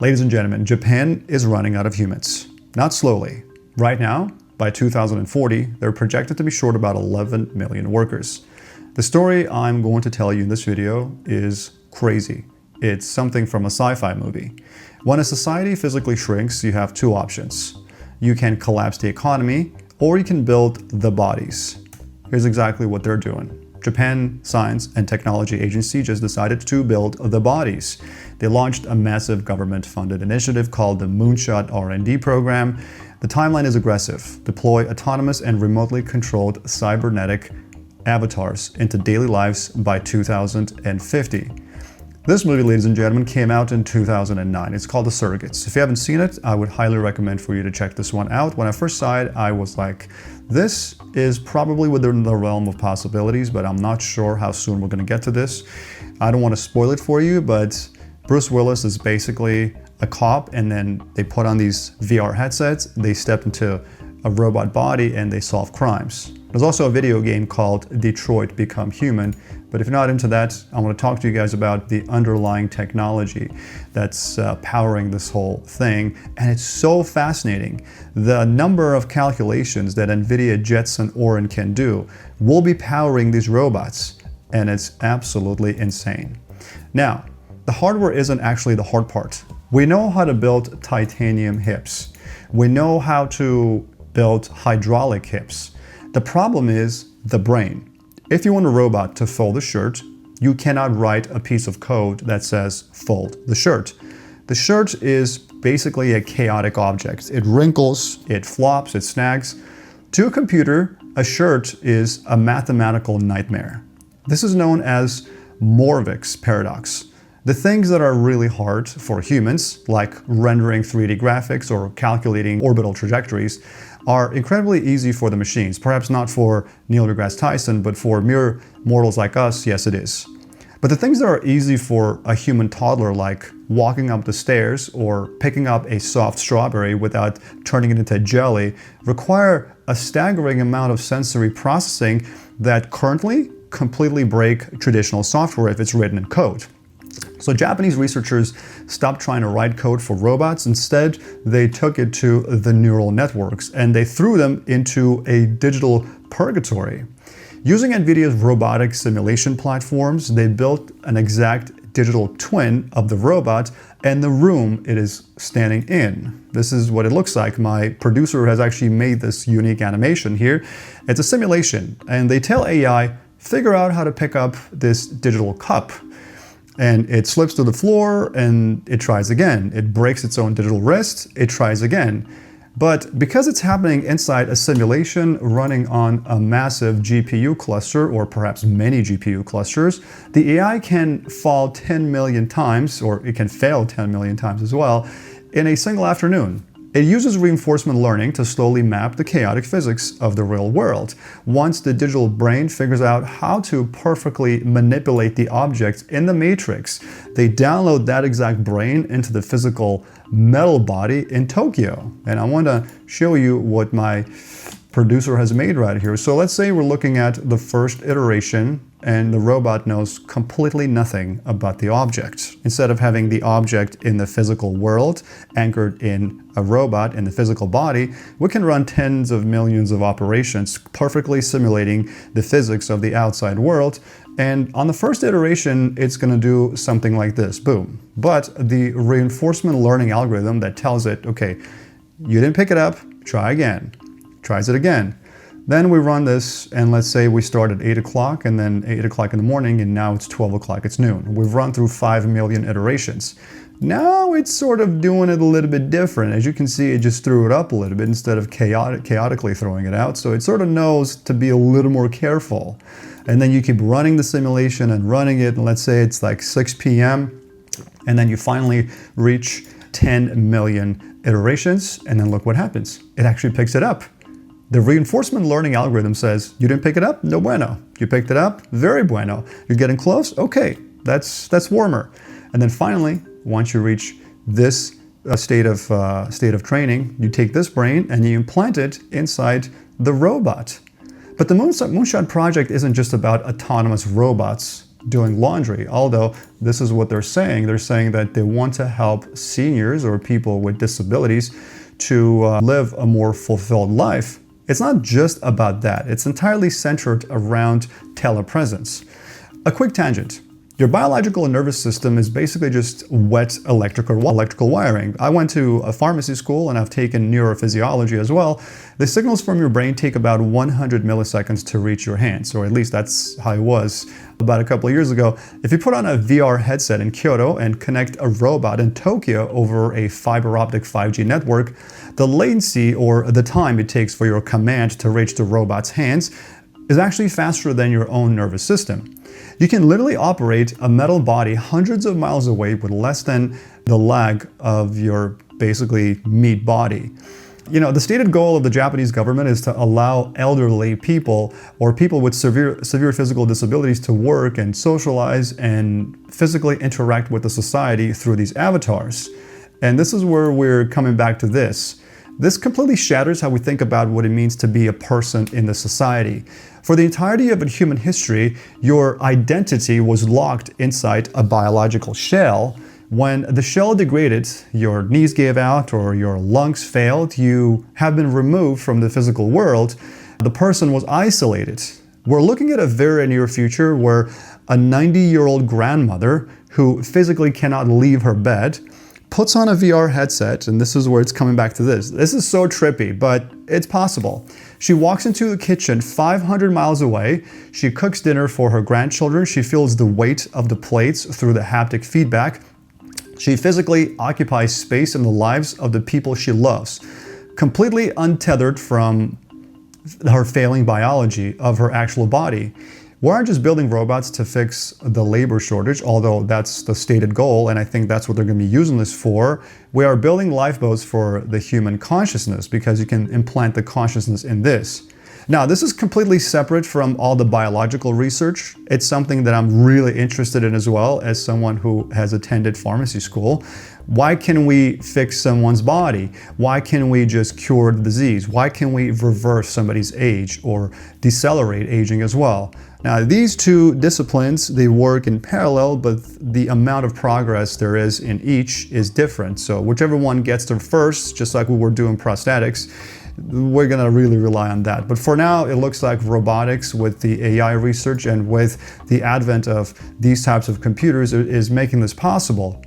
Ladies and gentlemen, Japan is running out of humans. Not slowly. Right now, by 2040, they're projected to be short about 11 million workers. The story I'm going to tell you in this video is crazy. It's something from a sci-fi movie. When a society physically shrinks, you have two options. You can collapse the economy, or you can build the bodies. Here's exactly what they're doing. Japan Science and Technology Agency just decided to build the bodies. They launched a massive government-funded initiative called the Moonshot R&D program. The timeline is aggressive. Deploy autonomous and remotely controlled cybernetic avatars into daily lives by 2050. This movie, ladies and gentlemen, came out in 2009. It's called The Surrogates. If you haven't seen it, I would highly recommend for you to check this one out. When I first saw it, I was like, this is probably within the realm of possibilities, but I'm not sure how soon we're going to get to this. I don't want to spoil it for you, but Bruce Willis is basically a cop, and then they put on these VR headsets, they step into a robot body, and they solve crimes. There's also a video game called Detroit Become Human, but if you're not into that, I want to talk to you guys about the underlying technology that's powering this whole thing, and it's so fascinating. The number of calculations that NVIDIA, Jetson, Orin can do will be powering these robots, and it's absolutely insane. Now, the hardware isn't actually the hard part. We know how to build titanium hips. We know how to build hydraulic hips. The problem is the brain. If you want a robot to fold a shirt, you cannot write a piece of code that says fold the shirt. The shirt is basically a chaotic object. It wrinkles, it flops, it snags. To a computer, a shirt is a mathematical nightmare. This is known as Morvick's paradox. The things that are really hard for humans, like rendering 3D graphics or calculating orbital trajectories, are incredibly easy for the machines. Perhaps not for Neil deGrasse Tyson, but for mere mortals like us, yes it is. But the things that are easy for a human toddler, like walking up the stairs or picking up a soft strawberry without turning it into jelly, require a staggering amount of sensory processing that currently completely break traditional software if it's written in code. So Japanese researchers stopped trying to write code for robots. Instead, they took it to the neural networks and they threw them into a digital purgatory. Using NVIDIA's robotic simulation platforms, they built an exact digital twin of the robot and the room it is standing in. This is what it looks like. My producer has actually made this unique animation here. It's a simulation, and they tell AI, figure out how to pick up this digital cup. And it slips to the floor and it tries again. It breaks its own digital wrist, it tries again. But because it's happening inside a simulation running on a massive GPU cluster, or perhaps many GPU clusters, the AI can fall 10 million times, or it can fail 10 million times as well, in a single afternoon. It uses reinforcement learning to slowly map the chaotic physics of the real world. Once the digital brain figures out how to perfectly manipulate the objects in the matrix, they download that exact brain into the physical metal body in Tokyo. And I want to show you what my producer has made right here. So let's say we're looking at the first iteration and the robot knows completely nothing about the object. Instead of having the object in the physical world anchored in a robot in the physical body, we can run tens of millions of operations perfectly simulating the physics of the outside world. And on the first iteration, it's going to do something like this, boom. But the reinforcement learning algorithm that tells it, okay, you didn't pick it up, try again, tries it again. Then we run this, and let's say we start at 8 o'clock, and then 8 o'clock in the morning, and now it's 12 o'clock, it's noon. We've run through 5 million iterations. Now it's sort of doing it a little bit different. As you can see, it just threw it up a little bit instead of chaotically throwing it out. So it sort of knows to be a little more careful. And then you keep running the simulation and running it, and let's say it's like 6 p.m., and then you finally reach 10 million iterations, and then look what happens. It actually picks it up. The reinforcement learning algorithm says, you didn't pick it up? No bueno. You picked it up? Very bueno. You're getting close? Okay, that's warmer. And then finally, once you reach this state of training, you take this brain and you implant it inside the robot. But the Moonshot project isn't just about autonomous robots doing laundry. Although this is what they're saying. They're saying that they want to help seniors or people with disabilities to live a more fulfilled life. It's not just about that. It's entirely centered around telepresence. A quick tangent. Your biological and nervous system is basically just wet electrical wiring. I went to a pharmacy school and I've taken neurophysiology as well. The signals from your brain take about 100 milliseconds to reach your hands, or at least that's how it was about a couple of years ago. If you put on a VR headset in Kyoto and connect a robot in Tokyo over a fiber optic 5G network, the latency or the time it takes for your command to reach the robot's hands is actually faster than your own nervous system. You can literally operate a metal body hundreds of miles away with less than the lag of your basically meat body. You know, the stated goal of the Japanese government is to allow elderly people or people with severe physical disabilities to work and socialize and physically interact with the society through these avatars. And this is where we're coming back to this. This completely shatters how we think about what it means to be a person in the society. For the entirety of human history, your identity was locked inside a biological shell. When the shell degraded, your knees gave out or your lungs failed, you have been removed from the physical world. The person was isolated. We're looking at a very near future where a 90-year-old grandmother who physically cannot leave her bed puts on a VR headset, and this is where it's coming back to this. This is so trippy, but it's possible. She walks into the kitchen 500 miles away. She cooks dinner for her grandchildren. She feels the weight of the plates through the haptic feedback. She physically occupies space in the lives of the people she loves, completely untethered from her failing biology of her actual body. We aren't just building robots to fix the labor shortage, although that's the stated goal, and I think that's what they're going to be using this for. We are building lifeboats for the human consciousness because you can implant the consciousness in this. Now, this is completely separate from all the biological research. It's something that I'm really interested in as well as someone who has attended pharmacy school. Why can we fix someone's body? Why can we just cure the disease? Why can we reverse somebody's age or decelerate aging as well? Now, these two disciplines, they work in parallel, but the amount of progress there is in each is different. So whichever one gets there first, just like we were doing prosthetics, we're going to really rely on that. But for now, it looks like robotics with the AI research and with the advent of these types of computers is making this possible.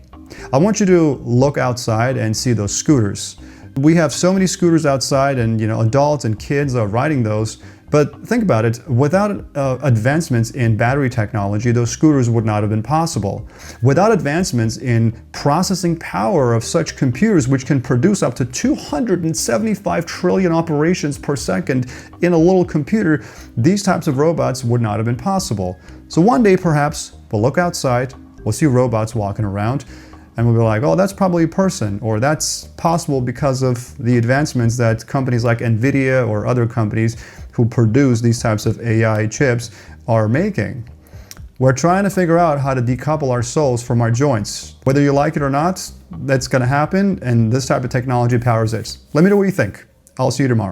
I want you to look outside and see those scooters. We have so many scooters outside, and adults and kids are riding those. But think about it, without advancements in battery technology, those scooters would not have been possible. Without advancements in processing power of such computers, which can produce up to 275 trillion operations per second in a little computer, these types of robots would not have been possible. So one day, perhaps, we'll look outside, we'll see robots walking around, and we'll be like, oh, that's probably a person, or that's possible because of the advancements that companies like NVIDIA or other companies who produce these types of AI chips are making. We're trying to figure out how to decouple our souls from our joints. Whether you like it or not, that's going to happen, and this type of technology powers it. Let me know what you think. I'll see you tomorrow.